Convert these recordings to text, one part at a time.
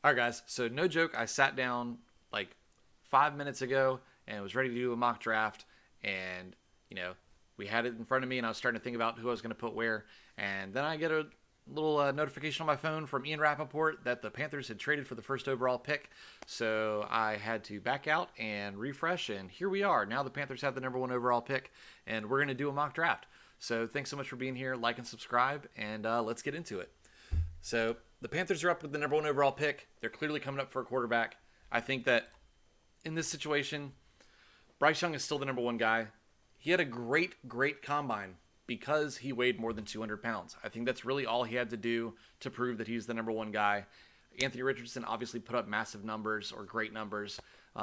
All right, guys. So no joke, I sat down like 5 minutes ago and was ready to do a mock draft, and you know we had it in front of me, and I was starting to think about who I was going to put where, and then I get a little notification on my phone from Ian Rappaport that the Panthers had traded for the first overall pick. So I had to back out and refresh, and here we are. Now the Panthers have the number one overall pick, and we're going to do a mock draft. So thanks so much for being here. Like and subscribe, and let's get into it. So the Panthers are up with the number one overall pick. They're clearly coming up for a quarterback. I think that in this situation, Bryce Young is still the number one guy. He had a great combine because he weighed more than 200 pounds. I think that's really all he had to do to prove that he's the number one guy. Anthony Richardson obviously put up massive numbers or great numbers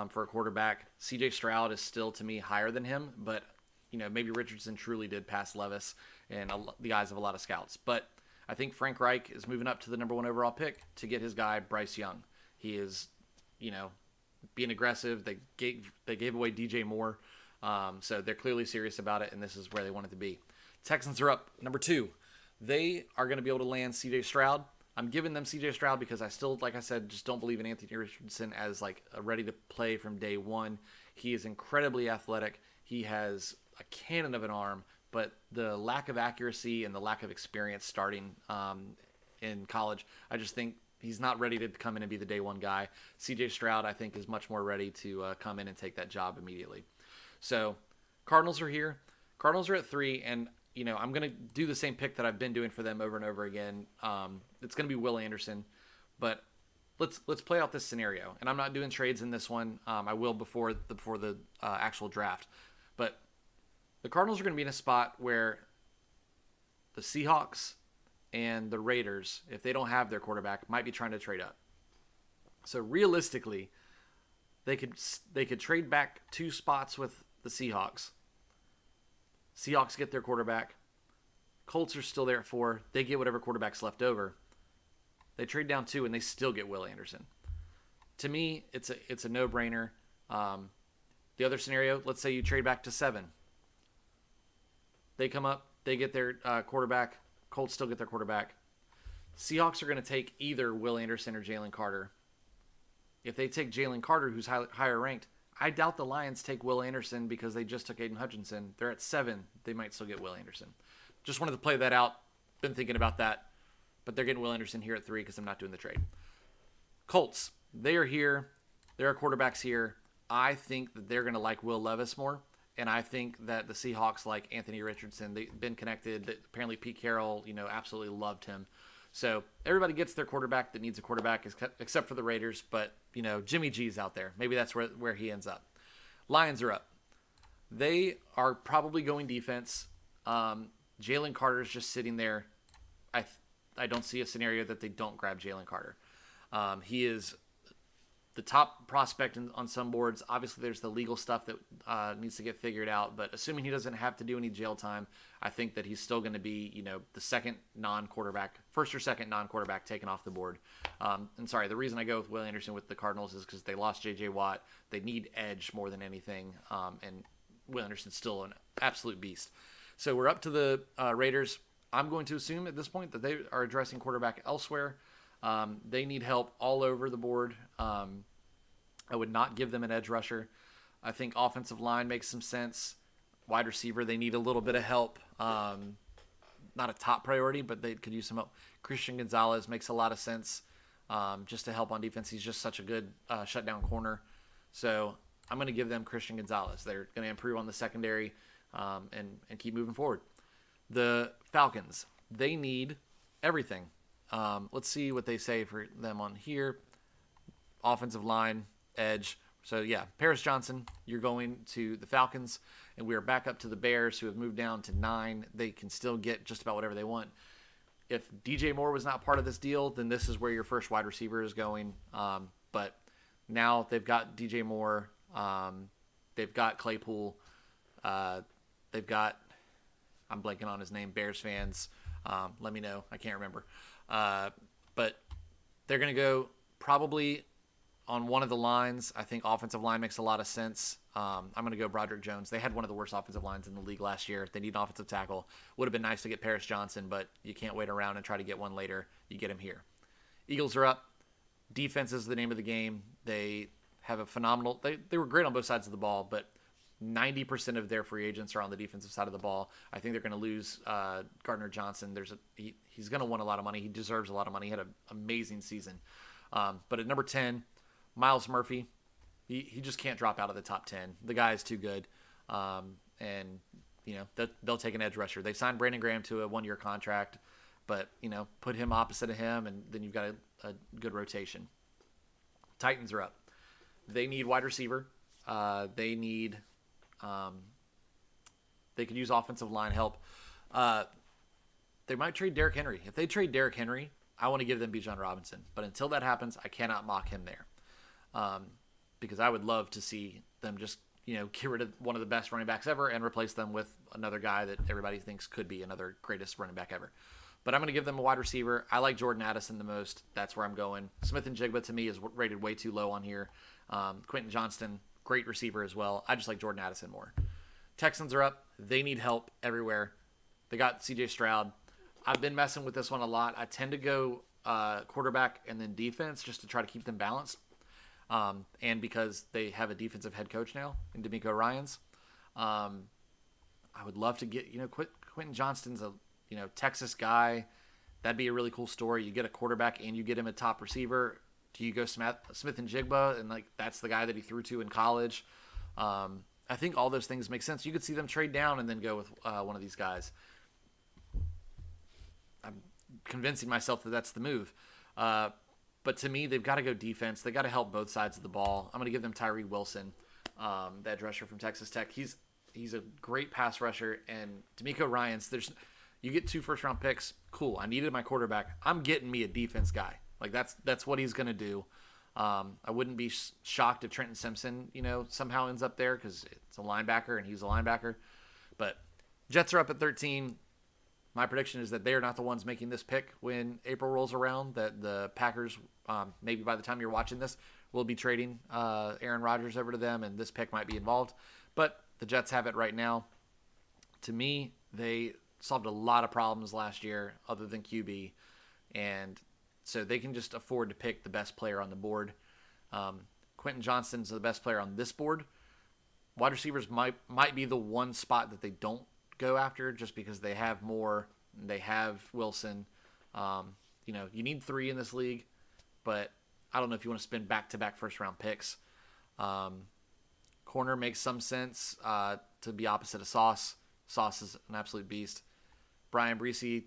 for a quarterback. CJ Stroud is still, to me, higher than him, but maybe Richardson truly did pass Levis in the eyes of a lot of scouts. But I think Frank Reich is moving up to the number one overall pick to get his guy, Bryce Young. He is, being aggressive. They gave away DJ Moore, so they're clearly serious about it, and this is where they want it to be. Texans are up, number two. They are going to be able to land CJ Stroud. I'm giving them CJ Stroud because I still, like I said, just don't believe in Anthony Richardson as like a ready to play from day one. He is incredibly athletic. He has a cannon of an arm, but the lack of accuracy and the lack of experience starting in college, I just think he's not ready to come in and be the day one guy. CJ Stroud, I think, is much more ready to come in and take that job immediately. So Cardinals are here. Cardinals are at 3, and I'm going to do the same pick that I've been doing for them over and over again. It's going to be Will Anderson, but let's play out this scenario. And I'm not doing trades in this one. I will before the actual draft. But the Cardinals are going to be in a spot where the Seahawks and the Raiders, if they don't have their quarterback, might be trying to trade up. So realistically, they could trade back 2 spots with the Seahawks. Seahawks get their quarterback. Colts are still there at 4. They get whatever quarterback's left over. They trade down 2, and they still get Will Anderson. To me, it's a no-brainer. The other scenario, let's say you trade back to 7. They come up, they get their quarterback. Colts still get their quarterback. Seahawks are going to take either Will Anderson or Jalen Carter. If they take Jalen Carter, who's higher ranked, I doubt the Lions take Will Anderson because they just took Aiden Hutchinson. They're at 7. They might still get Will Anderson. Just wanted to play that out. Been thinking about that. But they're getting Will Anderson here at 3 because I'm not doing the trade. Colts, they are here. There are quarterbacks here. I think that they're going to like Will Levis more. And I think that the Seahawks like Anthony Richardson. They've been connected. Apparently Pete Carroll, absolutely loved him. So everybody gets their quarterback that needs a quarterback, except for the Raiders. But, Jimmy G's out there. Maybe that's where he ends up. Lions are up. They are probably going defense. Jalen Carter's just sitting there. I don't see a scenario that they don't grab Jalen Carter. He is the top prospect on some boards. Obviously, there's the legal stuff that needs to get figured out. But assuming he doesn't have to do any jail time, I think that he's still going to be, the first or second non-quarterback taken off the board. And sorry, the reason I go with Will Anderson with the Cardinals is because they lost J.J. Watt. They need edge more than anything. And Will Anderson's still an absolute beast. So we're up to the Raiders. I'm going to assume at this point that they are addressing quarterback elsewhere. They need help all over the board. I would not give them an edge rusher. I think offensive line makes some sense. Wide receiver, they need a little bit of help. Not a top priority, but they could use some help. Christian Gonzalez makes a lot of sense just to help on defense. He's just such a good shutdown corner. So I'm going to give them Christian Gonzalez. They're going to improve on the secondary and keep moving forward. The Falcons, they need everything. Let's see what they say for them on here. Offensive line, edge. So, yeah, Paris Johnson, you're going to the Falcons. And we are back up to the Bears, who have moved down to 9. They can still get just about whatever they want. If DJ Moore was not part of this deal, then this is where your first wide receiver is going. But now they've got DJ Moore. They've got Claypool. They've got, I'm blanking on his name, Bears fans. Let me know. I can't remember. But they're going to go probably on one of the lines. I think offensive line makes a lot of sense. I'm going to go Broderick Jones. They had one of the worst offensive lines in the league last year. They need an offensive tackle. Would have been nice to get Paris Johnson, but you can't wait around and try to get one later. You get him here. Eagles are up. Defense is the name of the game. They have a phenomenal. They were great on both sides of the ball, but 90% of their free agents are on the defensive side of the ball. I think they're going to lose Gardner Johnson. He's going to want a lot of money. He deserves a lot of money. He had an amazing season. But at number 10, Miles Murphy, he just can't drop out of the top 10. The guy is too good. And, they'll take an edge rusher. They signed Brandon Graham to a 1-year contract, but, put him opposite of him, and then you've got a good rotation. Titans are up. They need wide receiver. They need... they could use offensive line help. They might trade Derrick Henry. If they trade Derrick Henry, I want to give them Bijan Robinson. But until that happens, I cannot mock him there. Because I would love to see them just, get rid of one of the best running backs ever and replace them with another guy that everybody thinks could be another greatest running back ever. But I'm going to give them a wide receiver. I like Jordan Addison the most. That's where I'm going. Smith and Jigba, to me, is rated way too low on here. Quentin Johnston, great receiver as well. I just like Jordan Addison more. Texans are up. They need help everywhere. They got C.J. Stroud. I've been messing with this one a lot. I tend to go quarterback and then defense just to try to keep them balanced. And because they have a defensive head coach now in D'Amico Ryans. I would love to get, Quentin Johnston's a, Texas guy. That'd be a really cool story. You get a quarterback and you get him a top receiver. Do you go Smith and Jigba, and that's the guy that he threw to in college? I think all those things make sense. You could see them trade down and then go with one of these guys. I'm convincing myself that that's the move. But to me, they've got to go defense. They got to help both sides of the ball. I'm going to give them Tyree Wilson, the edge rusher from Texas Tech. He's a great pass rusher, and D'Amico Ryans. You get 2 first-round picks. Cool. I needed my quarterback. I'm getting me a defense guy. That's what he's going to do. I wouldn't be shocked if Trenton Simpson, somehow ends up there because it's a linebacker and he's a linebacker. But Jets are up at 13. My prediction is that they are not the ones making this pick when April rolls around, that the Packers, maybe by the time you're watching this, will be trading Aaron Rodgers over to them, and this pick might be involved. But the Jets have it right now. To me, they solved a lot of problems last year other than QB, and so they can just afford to pick the best player on the board. Quentin Johnston's the best player on this board. Wide receivers might be the one spot that they don't go after just because they have more. They have Wilson. You need 3 in this league, but I don't know if you want to spend back-to-back first-round picks. Corner makes some sense to be opposite of Sauce. Sauce is an absolute beast. Brian Breesy,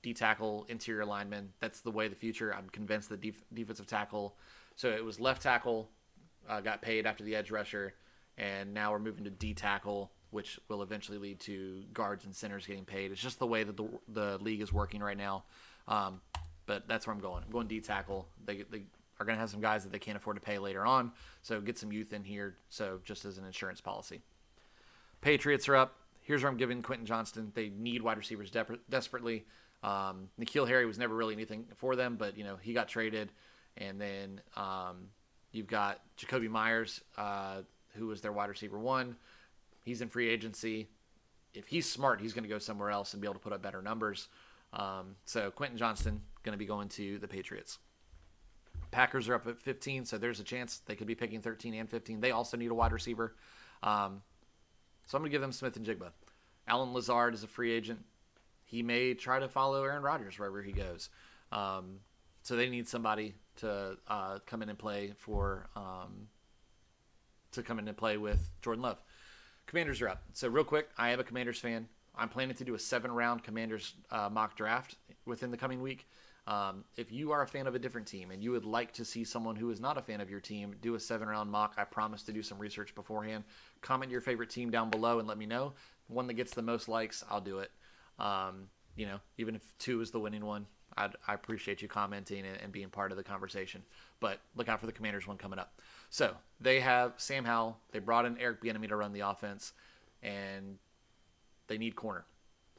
D-tackle, interior lineman. That's the way of the future. I'm convinced that defensive tackle. So it was left tackle, got paid after the edge rusher, and now we're moving to D-tackle, which will eventually lead to guards and centers getting paid. It's just the way that the league is working right now. But that's where I'm going. I'm going D-tackle. They are going to have some guys that they can't afford to pay later on, so get some youth in here, so just as an insurance policy. Patriots are up. Here's where I'm giving Quentin Johnston. They need wide receivers desperately. N'Keal Harry was never really anything for them, but he got traded. And then you've got Jacoby Myers, who was their wide receiver 1. He's in free agency. If he's smart, he's going to go somewhere else and be able to put up better numbers. So Quentin Johnston going to be going to the Patriots. Packers are up at 15, so there's a chance they could be picking 13 and 15. They also need a wide receiver. So I'm going to give them Smith and Jigba. Alan Lazard is a free agent. He may try to follow Aaron Rodgers wherever he goes. So they need somebody to come in and play with Jordan Love. Commanders are up. So real quick, I am a Commanders fan. I'm planning to do a 7-round Commanders mock draft within the coming week. If you are a fan of a different team and you would like to see someone who is not a fan of your team do a 7-round mock, I promise to do some research beforehand. Comment your favorite team down below and let me know. One that gets the most likes, I'll do it. Even if 2 is the winning one, I appreciate you commenting and being part of the conversation. But look out for the Commanders one coming up. So they have Sam Howell. They brought in Eric Bieniemy to run the offense, and they need corner.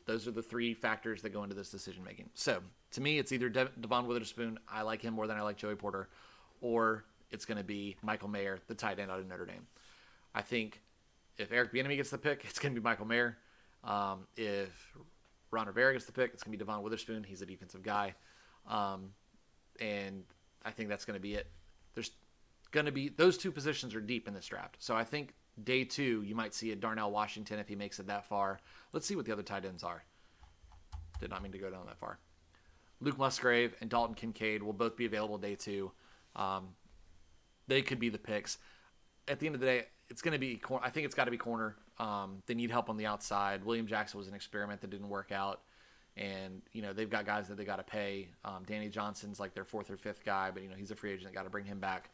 Those are the 3 factors that go into this decision making. So to me, it's either Devon Witherspoon. I like him more than I like Joey Porter, or it's going to be Michael Mayer, the tight end out of Notre Dame. I think if Eric Bieniemy gets the pick, it's going to be Michael Mayer. If Ron Rivera gets the pick, it's going to be Devon Witherspoon. He's a defensive guy. And I think that's going to be it. There's going to be those two positions are deep in this draft. So I think day 2 you might see a Darnell Washington if he makes it that far. Let's see what the other tight ends are. Did not mean to go down that far. Luke Musgrave and Dalton Kincaid will both be available day 2. They could be the picks. At the end of the day, it's going to be. I think it's got to be corner. They need help on the outside. William Jackson was an experiment that didn't work out, and they've got guys that they got to pay. Danny Johnson's like their 4th or 5th guy, but he's a free agent. Got to bring him back.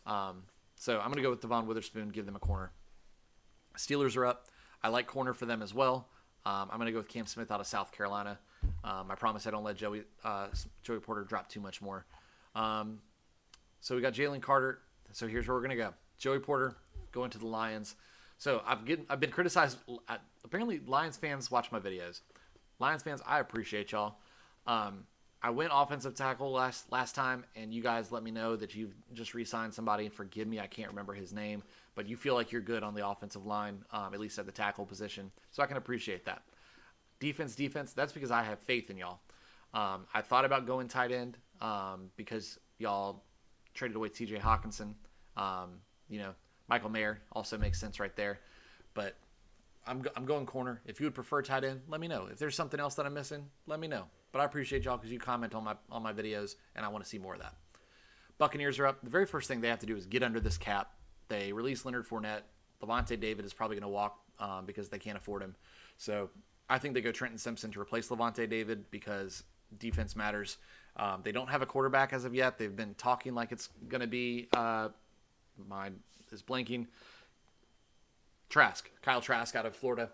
So I'm going to go with Devon Witherspoon. Give them a corner. Steelers are up. I like corner for them as well. I'm going to go with Cam Smith out of South Carolina. I promise I don't let Joey Porter drop too much more. So we got Jalen Carter. So here's where we're going to go. Joey Porter going to the Lions. So I've been criticized. Apparently, Lions fans watch my videos. Lions fans, I appreciate y'all. I went offensive tackle last time, and you guys let me know that you've just re-signed somebody. And forgive me, I can't remember his name, but you feel like you're good on the offensive line, at least at the tackle position. So I can appreciate that. Defense. That's because I have faith in y'all. I thought about going tight end because y'all traded away T.J. Hawkinson. Michael Mayer also makes sense right there. But I'm going corner. If you would prefer tight end, let me know. If there's something else that I'm missing, let me know. But I appreciate y'all because you comment on my videos, and I want to see more of that. Buccaneers are up. The very first thing they have to do is get under this cap. They release Leonard Fournette. Levante David is probably going to walk because they can't afford him. So I think they go Trenton Simpson to replace Levante David because defense matters. They don't have a quarterback as of yet. They've been talking like it's going to be mine is blanking. Kyle Trask out of Florida.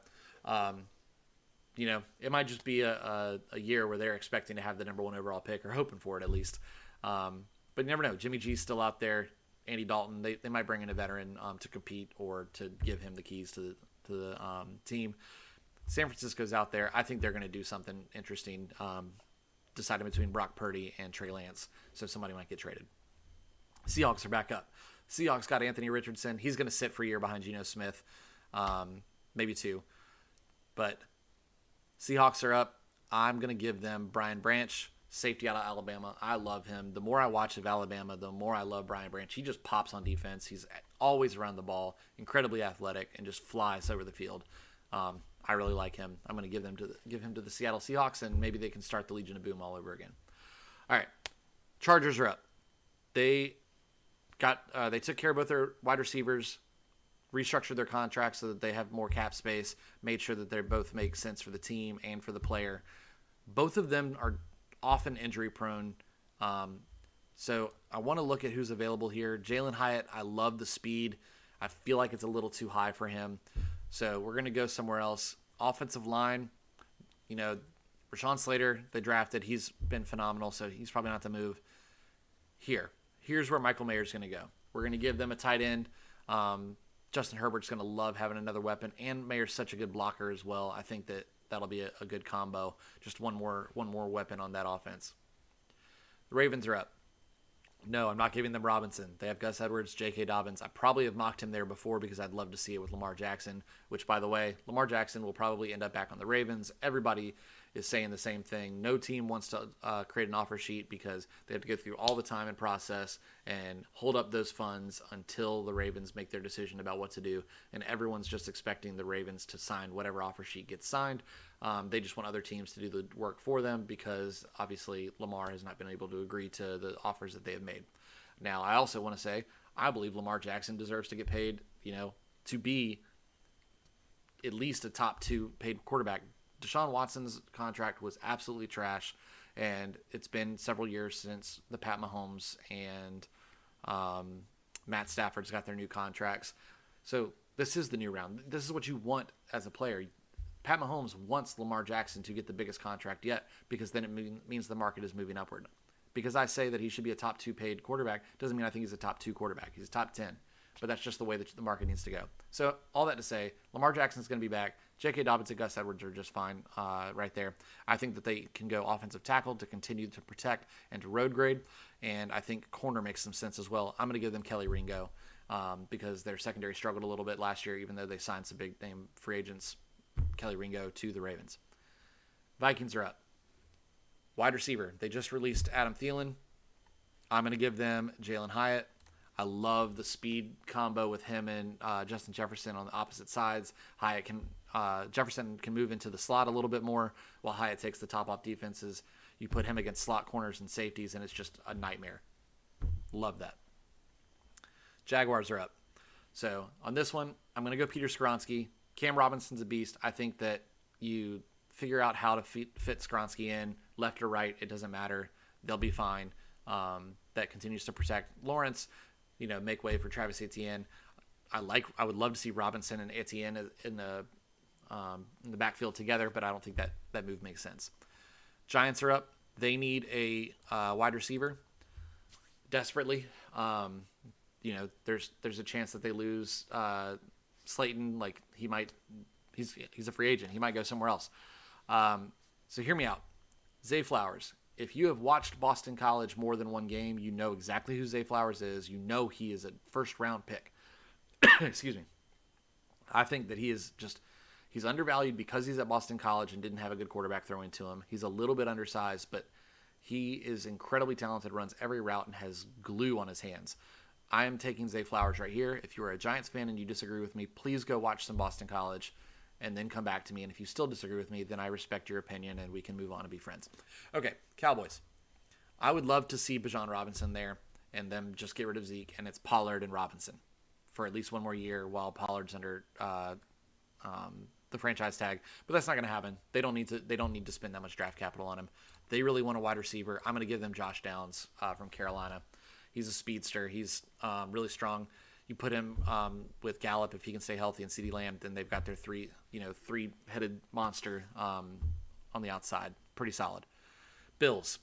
It might just be a year where they're expecting to have the number 1 overall pick or hoping for it at least. But you never know. Jimmy G's still out there. Andy Dalton, they might bring in a veteran to compete or to give him the keys to the team. San Francisco's out there. I think they're going to do something interesting, deciding between Brock Purdy and Trey Lance. So somebody might get traded. Seahawks are back up. Seahawks got Anthony Richardson. He's going to sit for a year behind Geno Smith, maybe 2. But Seahawks are up. I'm going to give them Brian Branch, safety out of Alabama. I love him. The more I watch of Alabama, the more I love Brian Branch. He just pops on defense. He's always around the ball, incredibly athletic, and just flies over the field. I really like him. I'm going to give him to the Seattle Seahawks, and maybe they can start the Legion of Boom all over again. All right, Chargers are up. They took care of both their wide receivers, restructured their contracts so that they have more cap space, made sure that they both make sense for the team and for the player. Both of them are often injury prone. So I want to look at who's available here. Jalen Hyatt, I love the speed. I feel like it's a little too high for him. So we're going to go somewhere else. Offensive line, Rashawn Slater, they drafted. He's been phenomenal, so he's probably not the move. Here's where Michael Mayer's going to go. We're going to give them a tight end. Justin Herbert's going to love having another weapon, and Mayer's such a good blocker as well. I think that'll be a good combo. Just one more weapon on that offense. The Ravens are up. No, I'm not giving them Robinson. They have Gus Edwards, J.K. Dobbins. I probably have mocked him there before because I'd love to see it with Lamar Jackson, which, by the way, Lamar Jackson will probably end up back on the Ravens. Everybody is saying the same thing. No team wants to create an offer sheet because they have to go through all the time and process and hold up those funds until the Ravens make their decision about what to do. And everyone's just expecting the Ravens to sign whatever offer sheet gets signed. They just want other teams to do the work for them because obviously Lamar has not been able to agree to the offers that they have made. Now, I also want to say I believe Lamar Jackson deserves to get paid, to be at least a top 2 paid quarterback. Deshaun Watson's contract was absolutely trash, and it's been several years since the Pat Mahomes and Matt Stafford's got their new contracts. So this is the new round. This is what you want as a player. Pat Mahomes wants Lamar Jackson to get the biggest contract yet because then it means the market is moving upward. Because I say that he should be a top 2 paid quarterback doesn't mean I think he's a top 2 quarterback. He's a top 10. But that's just the way that the market needs to go. So all that to say, Lamar Jackson's going to be back. J.K. Dobbins and Gus Edwards are just fine right there. I think that they can go offensive tackle to continue to protect and to road grade. And I think corner makes some sense as well. I'm going to give them Kelly Ringo because their secondary struggled a little bit last year, even though they signed some big-name free agents. Kelly Ringo to the Ravens. Vikings are up. Wide receiver. They just released Adam Thielen. I'm going to give them Jalen Hyatt. I love the speed combo with him and Justin Jefferson on the opposite sides. Jefferson can move into the slot a little bit more while Hyatt takes the top off defenses. You put him against slot corners and safeties, and it's just a nightmare. Love that. Jaguars are up. So on this one, I'm going to go Peter Skoronski. Cam Robinson's a beast. I think that you figure out how to fit Skoronski in, left or right, it doesn't matter. They'll be fine. That continues to protect Lawrence, make way for Travis Etienne. I would love to see Robinson and Etienne in the backfield together, but I don't think that move makes sense. Giants are up. They need a wide receiver desperately. There's a chance that they lose Slayton. Like he's a free agent. He might go somewhere else. So hear me out. Zay Flowers. If you have watched Boston College more than one game, you know exactly who Zay Flowers is. You know he is a first-round pick. Excuse me. I think that he's undervalued because he's at Boston College and didn't have a good quarterback throwing to him. He's a little bit undersized, but he is incredibly talented, runs every route, and has glue on his hands. I am taking Zay Flowers right here. If you are a Giants fan and you disagree with me, please go watch some Boston College and then come back to me. And if you still disagree with me, then I respect your opinion and we can move on and be friends. Okay, Cowboys. I would love to see Bijan Robinson there and them just get rid of Zeke, and it's Pollard and Robinson for at least one more year while Pollard's under the franchise tag. But that's not going to happen. They don't need to spend that much draft capital on him. They really want a wide receiver. I'm going to give them Josh Downs from Carolina. He's a speedster. He's really strong. You put him with Gallup if he can stay healthy, and CeeDee Lamb, then they've got their three-headed monster on the outside. Pretty solid. Bills.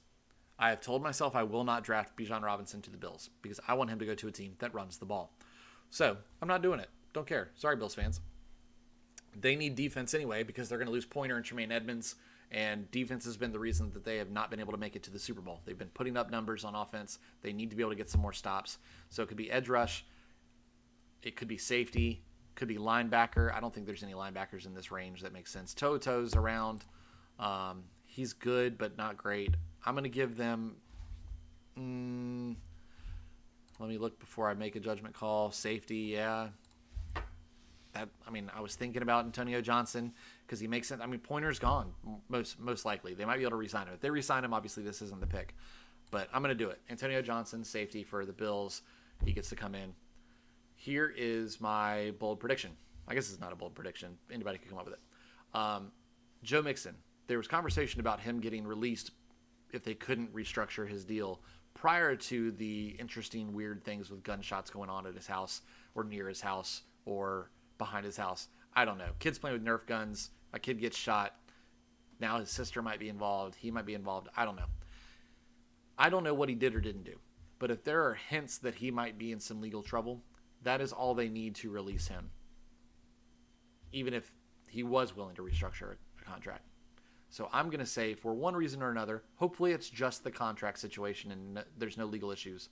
I have told myself I will not draft Bijan Robinson to the Bills because I want him to go to a team that runs the ball. So I'm not doing it. Don't care. Sorry, Bills fans. They need defense anyway because they're going to lose Pointer and Tremaine Edmonds, and defense has been the reason that they have not been able to make it to the Super Bowl. They've been putting up numbers on offense. They need to be able to get some more stops. So it could be edge rush. It could be safety. Could be linebacker. I don't think there's any linebackers in this range that makes sense. Toto's around. He's good, but not great. I'm going to give them... let me look before I make a judgment call. Safety, yeah. I was thinking about Antonio Johnson because he makes sense. Pointer's gone, most likely. They might be able to re-sign him. If they re-sign him, obviously this isn't the pick. But I'm going to do it. Antonio Johnson, safety for the Bills. He gets to come in. Here is my bold prediction. I guess it's not a bold prediction. Anybody can come up with it. Joe Mixon. There was conversation about him getting released if they couldn't restructure his deal prior to the interesting, weird things with gunshots going on at his house or near his house or behind his house. I don't know. Kids playing with Nerf guns. A kid gets shot. Now his sister might be involved. He might be involved. I don't know. I don't know what he did or didn't do. But if there are hints that he might be in some legal trouble, that is all they need to release him. Even if he was willing to restructure a contract. So I'm going to say, for one reason or another, hopefully it's just the contract situation and there's no legal issues,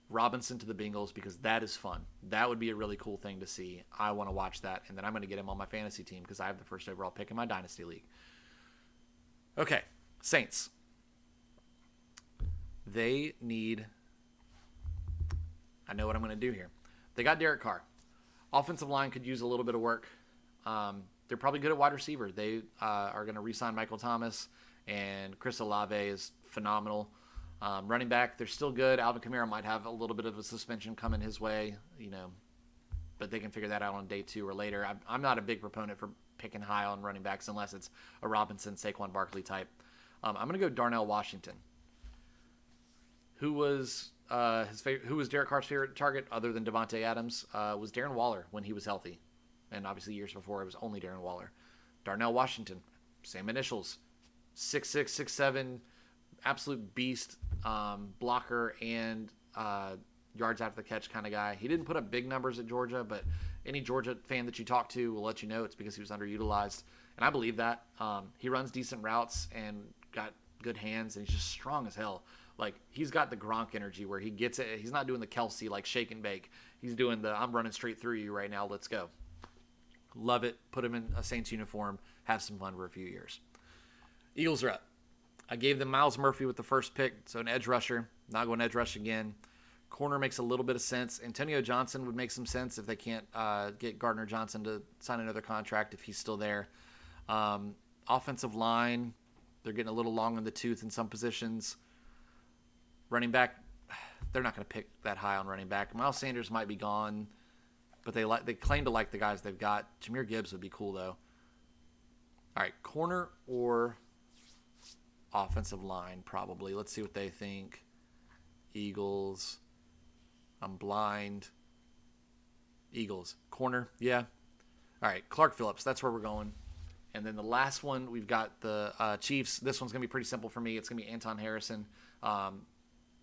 Robinson to the Bengals, because that is fun. That would be a really cool thing to see. I want to watch that, and then I'm going to get him on my fantasy team because I have the first overall pick in my Dynasty League. Okay, Saints. They need... I know what I'm going to do here. They got Derek Carr. Offensive line could use a little bit of work. They're probably good at wide receiver. They are going to re-sign Michael Thomas, and Chris Olave is phenomenal. Running back, they're still good. Alvin Kamara might have a little bit of a suspension coming his way, but they can figure that out on day 2 or later. I'm not a big proponent for picking high on running backs unless it's a Robinson, Saquon Barkley type. I'm going to go Darnell Washington, who was Derek Carr's favorite target other than Devontae Adams, was Darren Waller when he was healthy. And obviously years before, it was only Darren Waller. Darnell Washington, same initials, 6'6", 6'7", absolute beast, blocker and yards after the catch kind of guy. He didn't put up big numbers at Georgia, but any Georgia fan that you talk to will let you know it's because he was underutilized. And I believe that. He runs decent routes and got good hands, and he's just strong as hell. Like, he's got the Gronk energy where he gets it. He's not doing the Kelsey, like, shake and bake. He's doing the, I'm running straight through you right now, let's go. Love it. Put him in a Saints uniform. Have some fun for a few years. Eagles are up. I gave them Miles Murphy with the first pick, so an edge rusher. Not going edge rush again. Corner makes a little bit of sense. Antonio Johnson would make some sense if they can't get Gardner Johnson to sign another contract if he's still there. Offensive line, they're getting a little long in the tooth in some positions. Running back, they're not going to pick that high on running back. Miles Sanders might be gone, but they claim to like the guys they've got. Jahmyr Gibbs would be cool, though. All right, corner or offensive line, probably. Let's see what they think. Eagles. I'm blind. Eagles. Corner, yeah. All right, Clark Phillips. That's where we're going. And then the last one, we've got the Chiefs. This one's going to be pretty simple for me. It's going to be Anton Harrison.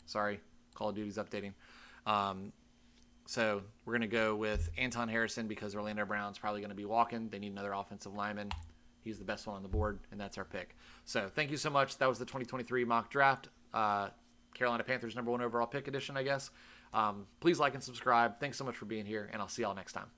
Sorry, Call of Duty's updating. So we're going to go with Anton Harrison because Orlando Brown's probably going to be walking. They need another offensive lineman. He's the best one on the board, and that's our pick. So thank you so much. That was the 2023 mock draft. Carolina Panthers #1 overall pick edition, I guess. Please like and subscribe. Thanks so much for being here, and I'll see y'all next time.